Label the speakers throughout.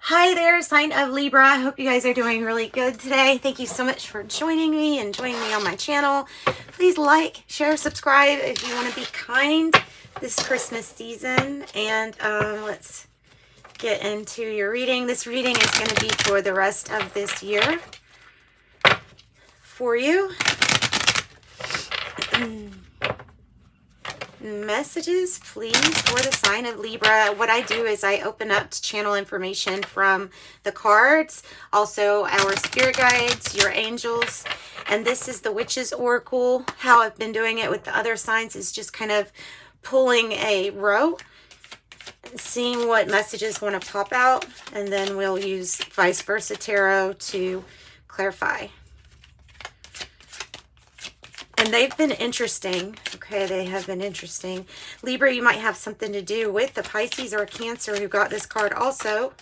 Speaker 1: Hi there, sign of Libra. I hope you guys are doing really good today. Thank you so much for joining me and joining me on my channel. Please like, share, subscribe if you want to be kind this Christmas season. And let's get into your reading. This reading is going to be for the rest of this year for you. Messages, please, for the sign of Libra. What I do is I open up to channel information from the cards, also our spirit guides, your angels, and this is the Witch's Oracle. How I've been doing it with the other signs is just kind of pulling a row, seeing what messages want to pop out, and then we'll use vice versa tarot to clarify. And they've been interesting. Okay, they have been interesting. Libra, you might have something to do with the Pisces or a Cancer who got this card also.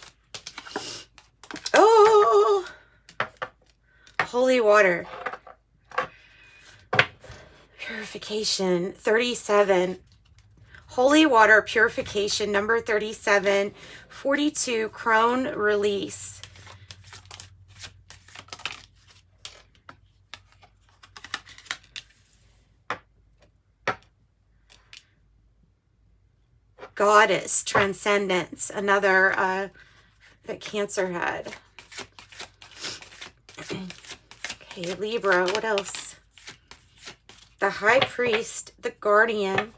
Speaker 1: Oh! Holy water. Purification, 37. Holy water, purification, number 37. 42, crone release. Goddess, transcendence, another that Cancer had. Okay, Libra, what else? The High Priest, the Guardian.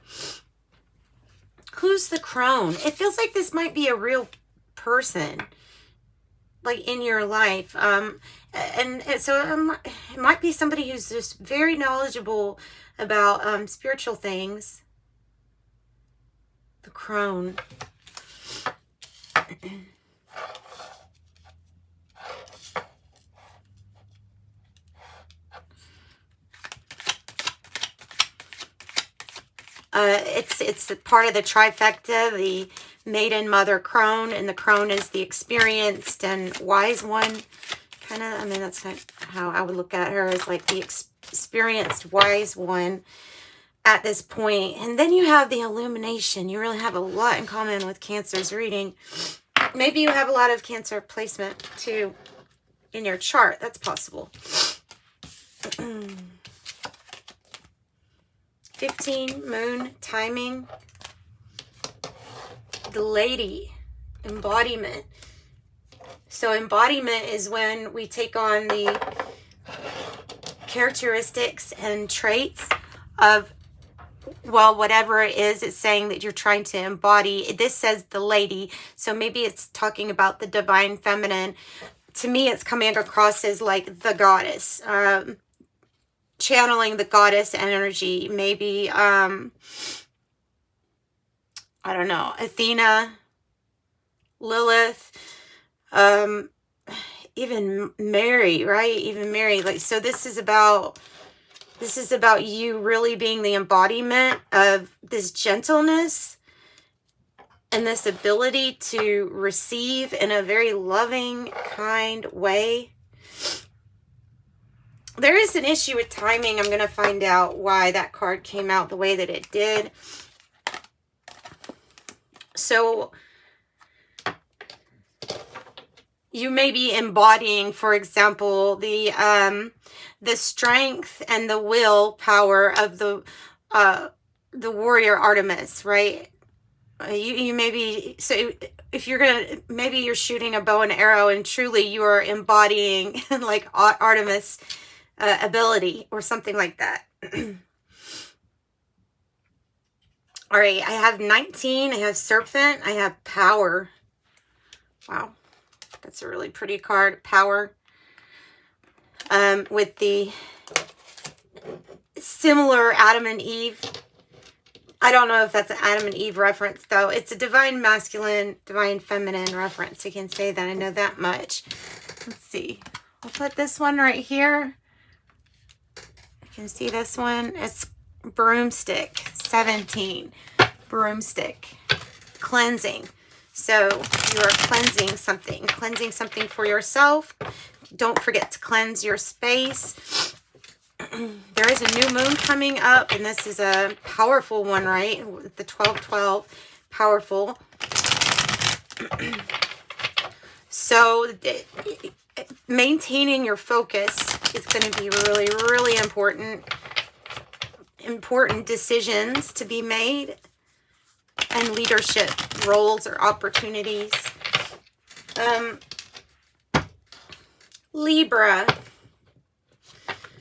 Speaker 1: Who's the crone? It feels like this might be a real person, like in your life. And so it might be somebody who's just very knowledgeable about spiritual things. The crone. It's part of the trifecta, the maiden, mother, crone, and the crone is the experienced and wise one. Kind of, I mean, that's kind of how I would look at her, as like the experienced wise one at this point. And then you have the illumination. You really have a lot in common with Cancer's reading. Maybe you have a lot of Cancer placement too in your chart. That's possible. 15, moon, timing. The Lady, embodiment. So embodiment is when we take on the characteristics and traits of, well, whatever it is, it's saying that you're trying to embody. This says the Lady, so maybe it's talking about the divine feminine. To me, it's coming across as like the goddess, channeling the goddess energy. Maybe, I don't know, Athena, Lilith, even Mary, right? Even Mary. Like, so this is about you really being the embodiment of this gentleness and this ability to receive in a very loving, kind way. There is an issue with timing. I'm going to find out why that card came out the way that it did. So you may be embodying, for example, the strength and the will power of the warrior Artemis, right? You may be, so if you're gonna, maybe you're shooting a bow and arrow and truly you are embodying like Artemis ability or something like that. All right, I have 19, I have serpent, I have power. Wow, that's a really pretty card, power. With the similar Adam and Eve. I don't know if that's an Adam and Eve reference, though. It's a divine masculine, divine feminine reference. You can say that. I know that much. Let's see. I'll put this one right here. You can see this one. It's broomstick, 17. Broomstick. Cleansing. So you are cleansing something for yourself. Don't forget to cleanse your space. There is a new moon coming up, and this is a powerful one, right? The 12-12, powerful. So maintaining your focus is going to be really, really important. Important decisions to be made and leadership roles or opportunities. Libra.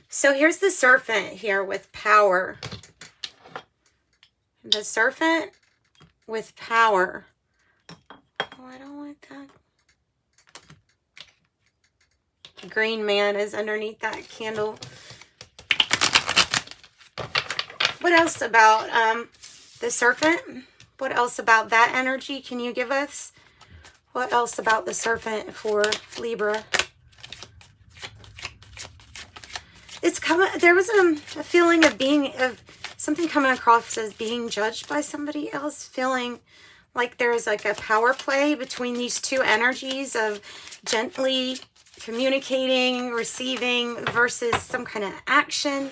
Speaker 1: So here's the Serpent here with power. The Serpent with power. Oh, I don't want that. The green man is underneath that candle. What else about the Serpent? What else about that energy can you give us? What else about the Serpent for Libra? It's coming. There was a feeling of something coming across as being judged by somebody else, feeling like there's like a power play between these two energies of gently communicating, receiving versus some kind of action.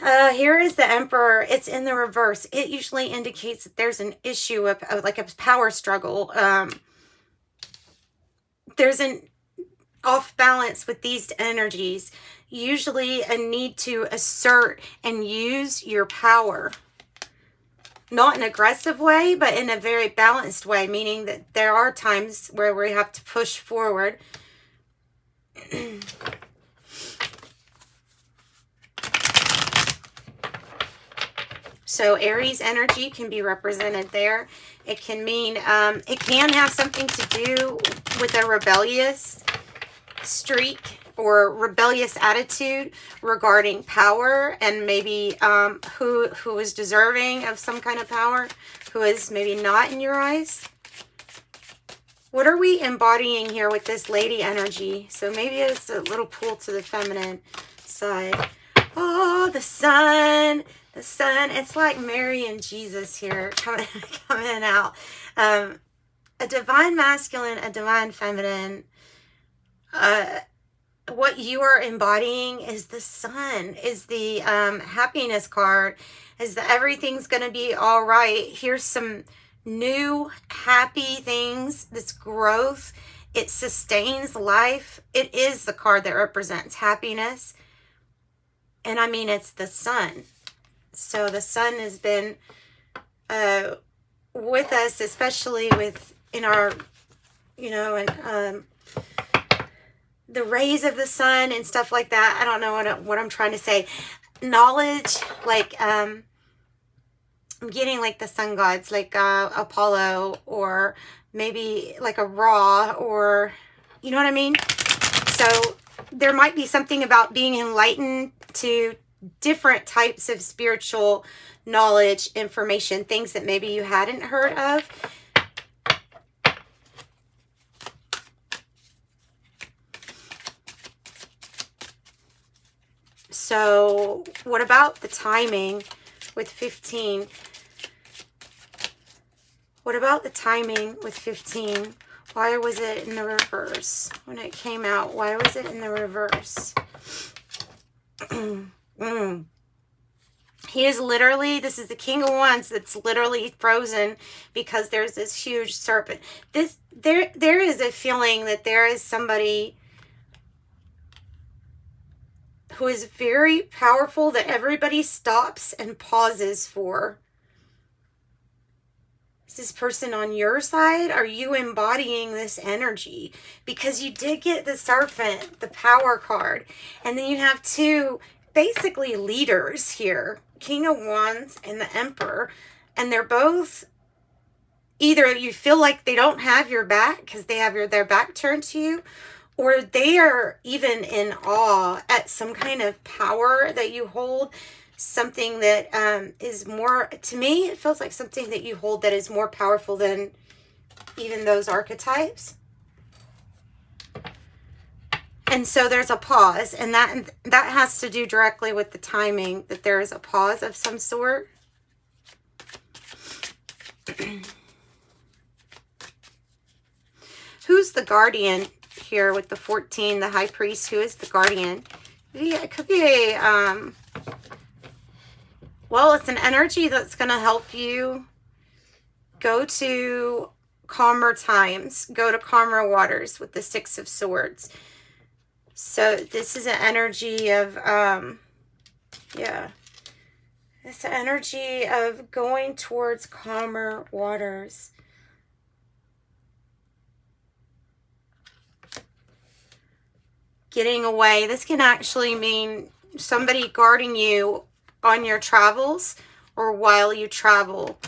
Speaker 1: Here is the Emperor. It's in the reverse. It usually indicates that there's an issue of like a power struggle. There's an off balance with these energies. Usually a need to assert and use your power. Not in an aggressive way, but in a very balanced way, meaning that there are times where we have to push forward. So Aries energy can be represented there. It can mean, it can have something to do with a rebellious streak or rebellious attitude regarding power, and maybe who is deserving of some kind of power, who is maybe not in your eyes. What are we embodying here with this lady energy? So maybe it's a little pull to the feminine side. Oh, the sun. The sun. It's like Mary and Jesus here coming out. A divine masculine, a divine feminine. What you are embodying is the sun, is the happiness card, is that everything's going to be all right. Here's some new happy things, this growth. It sustains life. It is the card that represents happiness. And I mean, it's the sun. So the sun has been with us, especially in our, you know, and the rays of the sun and stuff like that. I don't know what I'm trying to say. Knowledge, like I'm getting like the sun gods, like Apollo, or maybe like a Ra, or you know what I mean? So there might be something about being enlightened to different types of spiritual knowledge, information, things that maybe you hadn't heard of. So what about the timing with 15? What about the timing with 15? Why was it in the reverse? When it came out, why was it in the reverse? He is literally, this is the King of Wands that's literally frozen because there's this huge serpent. There is a feeling that there is somebody who is very powerful that everybody stops and pauses for. Is this person on your side? Are you embodying this energy? Because you did get the serpent, the power card. And then you have two basically leaders here. King of Wands and the Emperor. And they're both, either you feel like they don't have your back because they have their back turned to you, or they are even in awe at some kind of power that you hold. Something that is more, to me, it feels like something that you hold that is more powerful than even those archetypes. And so there's a pause, and that has to do directly with the timing, that there is a pause of some sort. Who's the guardian here with the 14, the high priest? Who is the guardian? It could be a, well, it's an energy that's going to help you go to calmer times. Go to calmer waters with the Six of Swords. So this is an energy of, yeah. It's an energy of going towards calmer waters. Getting away. This can actually mean somebody guarding you on your travels or while you travel.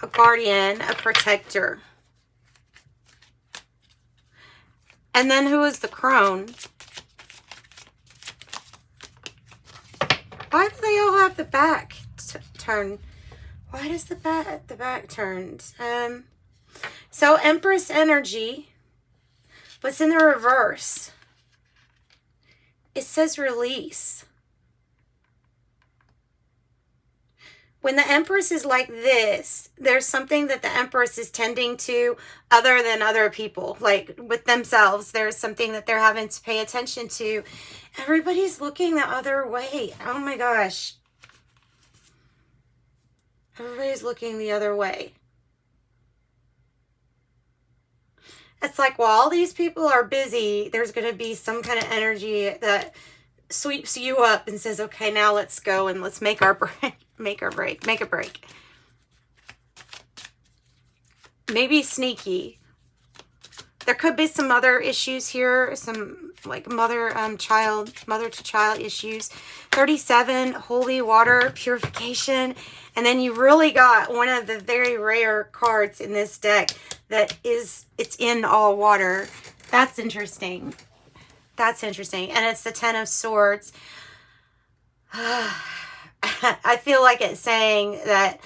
Speaker 1: A guardian, a protector. And then who is the crone? Why do they all have the back turned? Why does the back turned? So Empress energy. What's in the reverse? It says release. When the Empress is like this, there's something that the Empress is tending to other than other people, like with themselves. There's something that they're having to pay attention to. Everybody's looking the other way. Oh my gosh. Everybody's looking the other way. It's like while all these people are busy, there's going to be some kind of energy that sweeps you up and says, okay, now let's go and let's make our break. Make a break. Maybe sneaky. There could be some other issues here, some like mother to child issues. 37, holy water, purification. And then you really got one of the very rare cards in this deck that is, it's in all water. That's interesting. That's interesting. And it's the 10 of Swords. I feel like it's saying that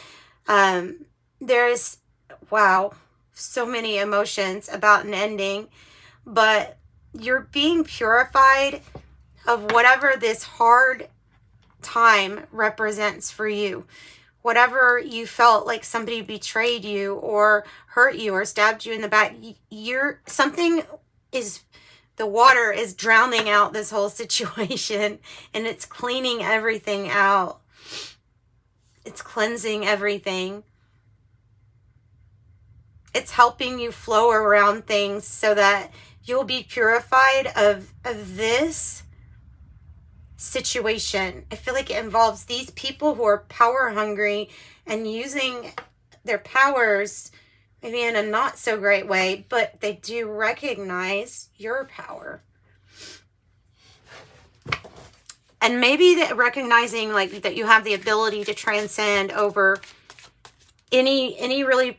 Speaker 1: there's, wow, so many emotions about an ending, but you're being purified of whatever this hard time represents for you. Whatever you felt like somebody betrayed you or hurt you or stabbed you in the back, the water is drowning out this whole situation and it's cleaning everything out. It's cleansing everything. It's helping you flow around things so that you'll be purified of this situation. I feel like it involves these people who are power hungry and using their powers maybe in a not so great way, but they do recognize your power. And maybe that recognizing like that you have the ability to transcend over any really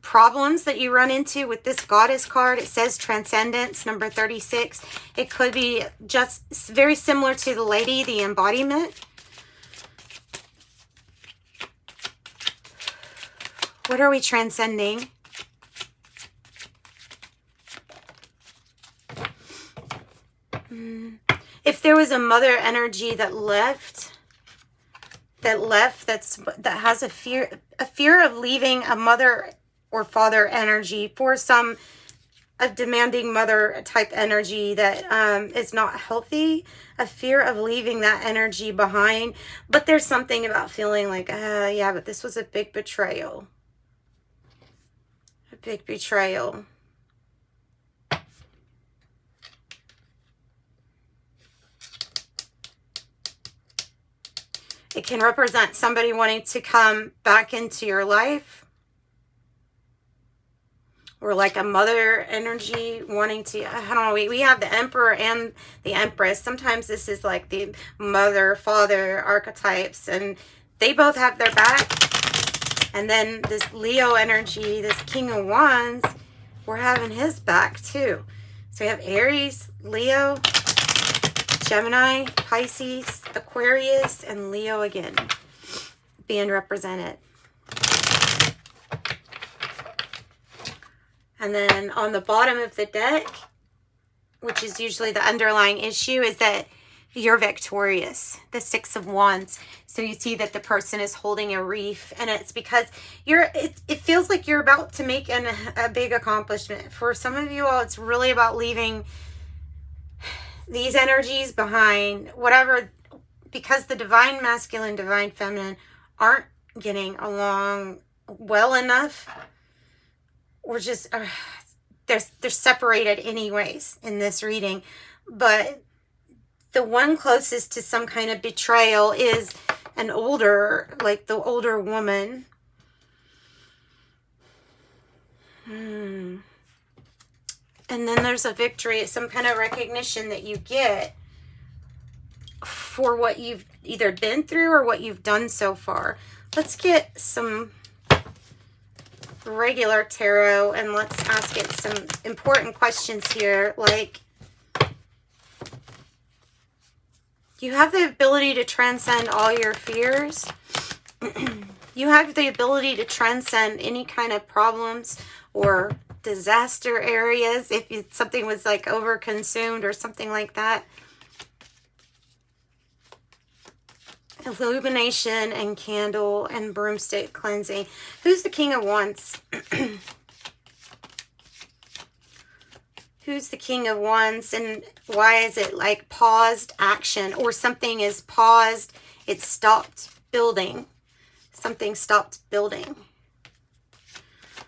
Speaker 1: problems that you run into with this Goddess card. It says transcendence, number 36. It could be just very similar to the Lady, the embodiment. What are we transcending? If there was a mother energy that has a fear of leaving a mother or father energy for a demanding mother type energy that is not healthy, a fear of leaving that energy behind. But there's something about feeling like, yeah, but this was a big betrayal. A big betrayal. It can represent somebody wanting to come back into your life. Or like a mother energy wanting to, I don't know, we have the Emperor and the Empress. Sometimes this is like the mother, father archetypes, and they both have their back. And then this Leo energy, this King of Wands, we're having his back too. So we have Aries, Leo, Gemini, Pisces, Aquarius, and Leo again being represented. And then on the bottom of the deck, which is usually the underlying issue, is that you're victorious, the Six of Wands. So you see that the person is holding a wreath, and it's because it feels like you're about to make a big accomplishment. For some of you all, it's really about leaving these energies behind, whatever, because the divine masculine, divine feminine aren't getting along well enough. we're just, they're separated anyways in this reading. But the one closest to some kind of betrayal is an older, like the older woman. And then there's a victory, some kind of recognition that you get for what you've either been through or what you've done so far. Let's get some regular tarot and let's ask it some important questions here, like, you have the ability to transcend all your fears. You have the ability to transcend any kind of problems or disaster areas if something was like overconsumed or something like that. Illumination and candle and broomstick cleansing. Who's the King of Wands? Who's the King of Wands, and why is it like paused action, or something is paused, it stopped building, something stopped building?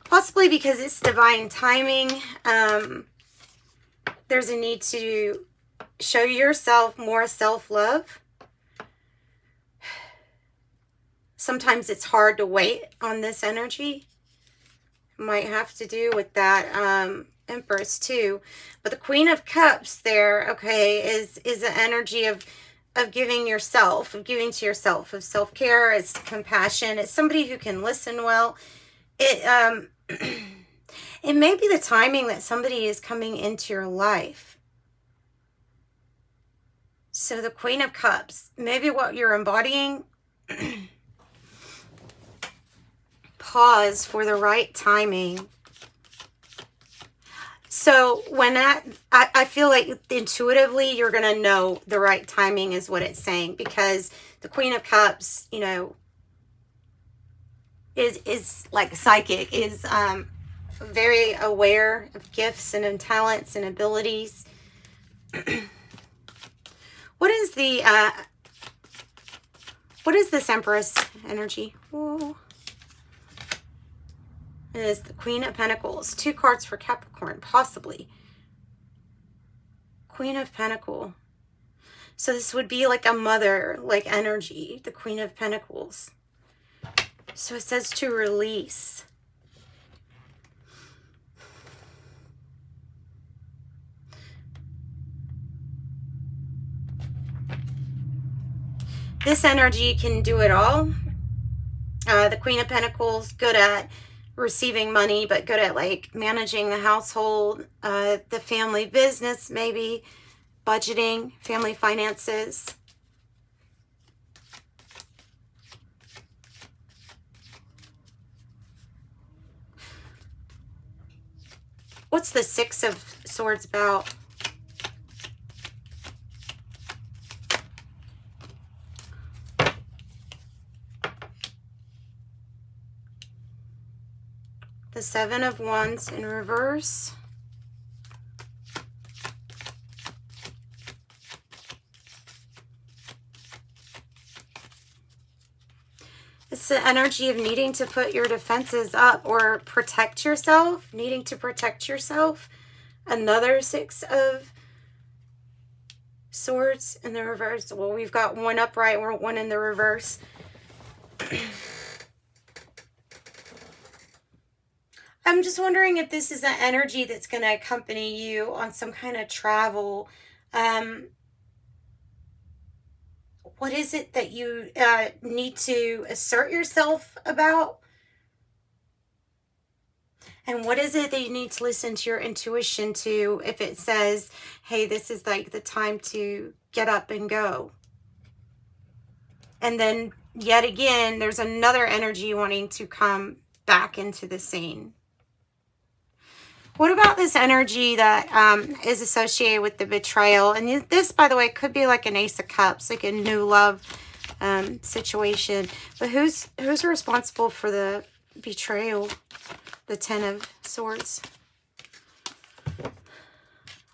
Speaker 1: Possibly because it's divine timing. There's a need to show yourself more self-love. Sometimes it's hard to wait on this energy. Might have to do with that Empress too. But the Queen of Cups there, okay, is an energy of giving yourself, of giving to yourself, of self-care, it's compassion. It's somebody who can listen well. It it may be the timing that somebody is coming into your life. So the Queen of Cups, maybe what you're embodying, pause for the right timing. So when I feel like intuitively you're going to know the right timing is what it's saying, because the Queen of Cups, you know, is like psychic, is very aware of gifts and talents and abilities. What is this Empress energy? Whoa. It is the Queen of Pentacles. 2 cards for Capricorn, possibly. Queen of Pentacles. So this would be like a mother, like energy, the Queen of Pentacles. So it says to release. This energy can do it all. The Queen of Pentacles, good at receiving money, but good at like managing the household, the family business, maybe budgeting, family finances. What's the 6 of Swords about? The 7 of Wands in reverse. It's the energy of needing to put your defenses up or protect yourself, needing to protect yourself. Another 6 of Swords in the reverse. Well, we've got one upright, one in the reverse. I'm just wondering if this is an energy that's going to accompany you on some kind of travel. What is it that you need to assert yourself about? And what is it that you need to listen to your intuition to if it says, hey, this is like the time to get up and go? And then yet again, there's another energy wanting to come back into the scene. What about this energy that is associated with the betrayal? And this, by the way, could be like an Ace of Cups, like a new love situation. But who's responsible for the betrayal? The 10 of Swords.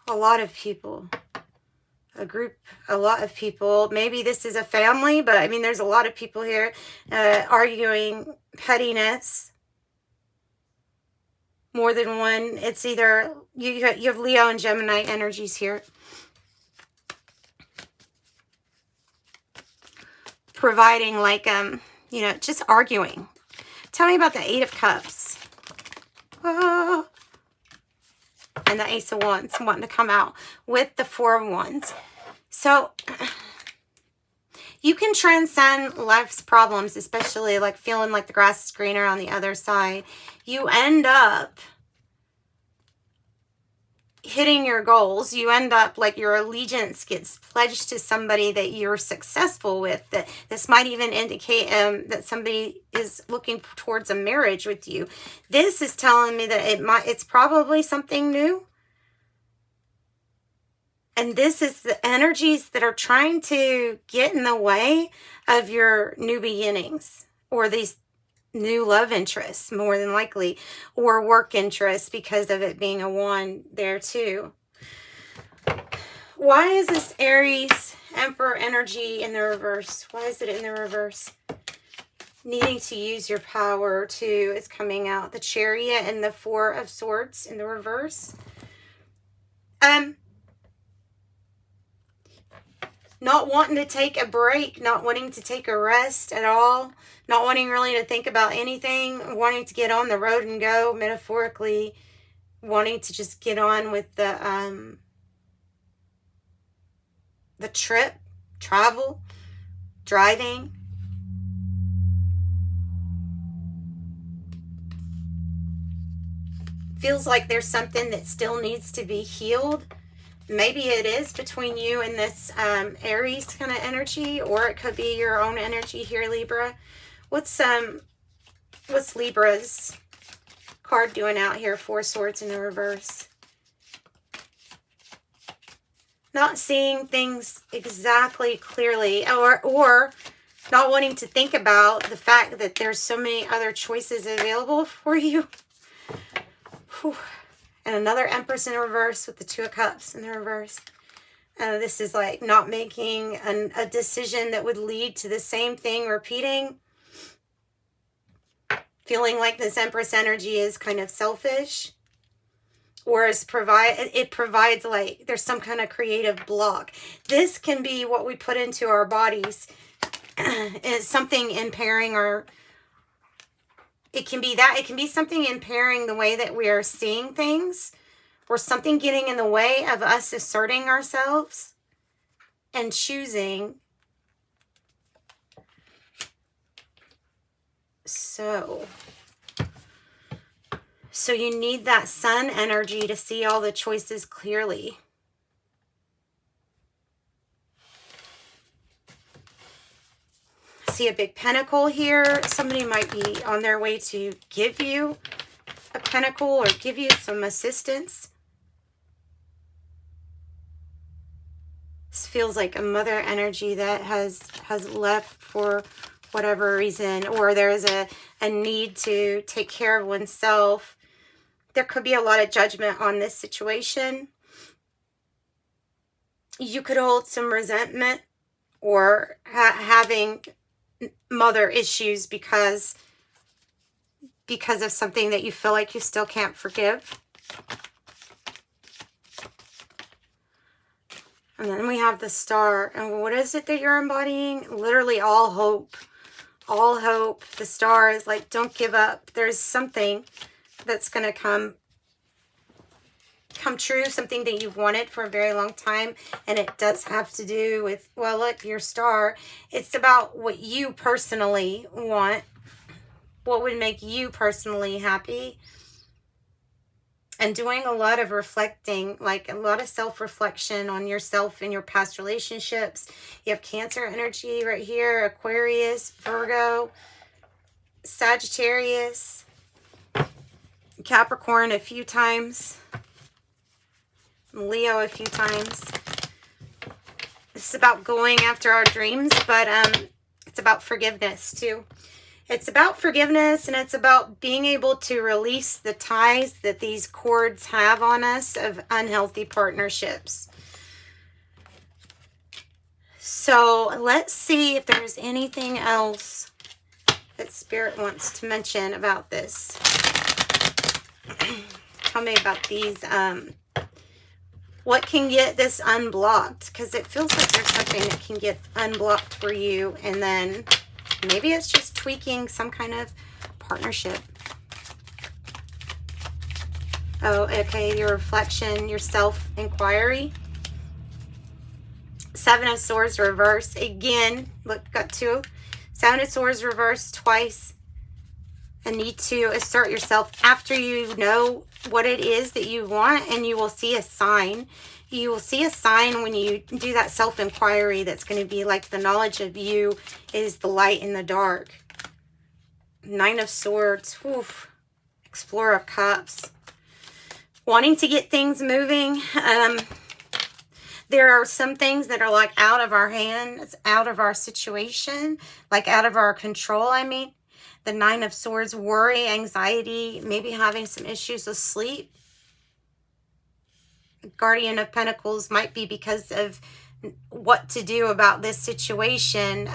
Speaker 1: A lot of people. A lot of people. Maybe this is a family, but I mean, there's a lot of people here arguing pettiness. more than one. It's either, you have Leo and Gemini energies here. Providing like, you know, just arguing. Tell me about the Eight of Cups. Oh. And the Ace of Wands wanting to come out with the Four of Wands. So you can transcend life's problems, especially like feeling like the grass is greener on the other side. You end up hitting your goals. You end up like your allegiance gets pledged to somebody that you're successful with. That this might even indicate that somebody is looking towards a marriage with you. This is telling me that it's probably something new. And this is the energies that are trying to get in the way of your new beginnings, or these new love interests, more than likely, or work interests, because of it being a wand there too. Why is this Aries Emperor energy in the reverse? Why is it in the reverse? Needing to use your power too is coming out. The Chariot and the Four of Swords in the reverse. Not wanting to take a break, not wanting to take a rest at all, not wanting really to think about anything, wanting to get on the road and go, metaphorically, wanting to just get on with the trip, travel, driving. Feels like there's something that still needs to be healed. Maybe it is between you and this Aries kind of energy, or it could be your own energy here, Libra. What's Libra's card doing out here? Four Swords in the reverse. Not seeing things exactly clearly, or not wanting to think about the fact that there's so many other choices available for you. Whew. And another Empress in reverse with the Two of Cups in the reverse. This is like not making a decision that would lead to the same thing repeating. Feeling like this Empress energy is kind of selfish. Or it provides like there's some kind of creative block. This can be what we put into our bodies. It's something impairing our... It can be that. It can be something impairing the way that we are seeing things, or something getting in the way of us asserting ourselves and choosing. So you need that Sun energy to see all the choices clearly. See a big pentacle here. Somebody might be on their way to give you a pentacle or give you some assistance. This feels like a mother energy that has left for whatever reason, or there's a need to take care of oneself. There could be a lot of judgment on this situation. You could hold some resentment, or having mother issues because of something that you feel like you still can't forgive. And then we have the Star. And what is it that you're embodying? Literally all hope. All hope. The Star is like, don't give up. There's something that's going to come true, something that you've wanted for a very long time, and it does have to do with, well, look, your Star, it's about what you personally want, what would make you personally happy, and doing a lot of reflecting, like a lot of self-reflection on yourself and your past relationships. You have Cancer energy right here, Aquarius, Virgo, Sagittarius, Capricorn a few times, Leo a few times. It's about going after our dreams, but it's about forgiveness too. It's about forgiveness, and it's about being able to release the ties that these cords have on us of unhealthy partnerships. So let's see if there's anything else that Spirit wants to mention about this. Tell me about these. What can get this unblocked? Because it feels like there's something that can get unblocked for you. And then maybe it's just tweaking some kind of partnership. Oh, okay. Your reflection, your self-inquiry. Seven of Swords reverse. Again, look, got two. Seven of Swords reverse twice. A need to assert yourself after you know what it is that you want, and you will see a sign. You will see a sign when you do that self-inquiry that's going to be like the knowledge of you is the light in the dark. Nine of Swords. Oof. Explorer of Cups. Wanting to get things moving. There are some things that are like out of our hands, out of our situation, like out of our control, I mean. The Nine of Swords, worry, anxiety, maybe having some issues with sleep. Guardian of Pentacles might be because of what to do about this situation.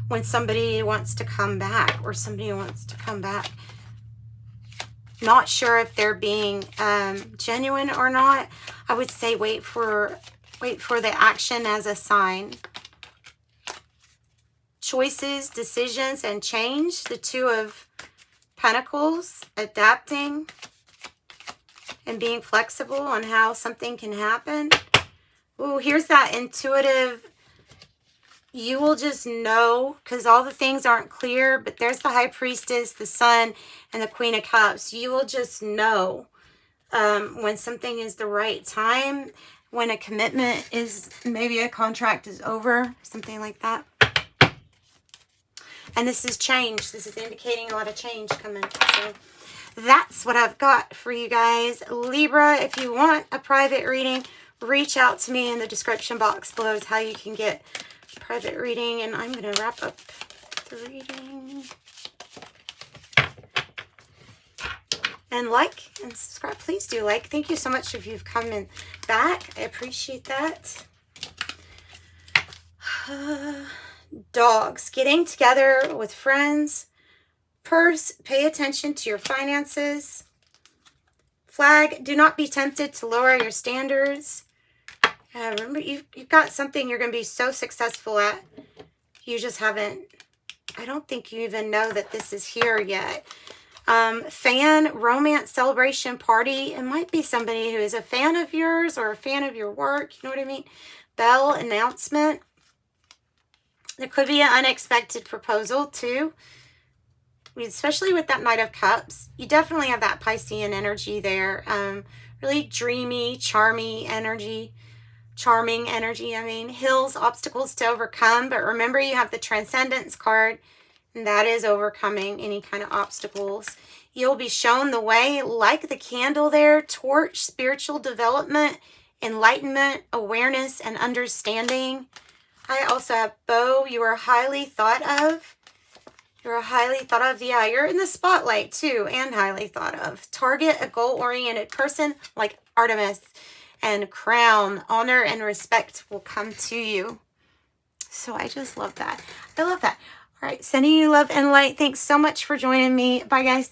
Speaker 1: When somebody wants to come back, or somebody wants to come back. Not sure if they're being genuine or not. I would say wait for the action as a sign. Choices, decisions, and change. The Two of Pentacles, adapting and being flexible on how something can happen. Ooh, here's that intuitive. You will just know, because all the things aren't clear, but there's the High Priestess, the Sun, and the Queen of Cups. You will just know when something is the right time, when a commitment is, maybe a contract is over, something like that. And this is change. This is indicating a lot of change coming. So that's what I've got for you guys. Libra, if you want a private reading, reach out to me in the description box below is how you can get private reading. And I'm going to wrap up the reading. And like and subscribe. Please do like. Thank you so much if you've come in back. I appreciate that. Dogs. Getting together with friends. Purse. Pay attention to your finances. Flag. Do not be tempted to lower your standards. Remember, you've got something you're going to be so successful at. You just haven't. I don't think you even know that this is here yet. Fan, romance, celebration, party. It might be somebody who is a fan of yours or a fan of your work. You know what I mean? Bell, announcement. There could be an unexpected proposal too. Especially with that Knight of Cups. You definitely have that Piscean energy there. Really dreamy, charming energy. I mean, hills, obstacles to overcome. But remember, you have the Transcendence card. And that is overcoming any kind of obstacles. You'll be shown the way, like the candle there. Torch, spiritual development, enlightenment, awareness, and understanding. I also have bow. You are highly thought of. You're highly thought of. Yeah, you're in the spotlight too, and highly thought of. Target, a goal-oriented person like Artemis. And crown, honor, and respect will come to you. So I just love that. I love that. All right, sending you love and light. Thanks so much for joining me. Bye, guys.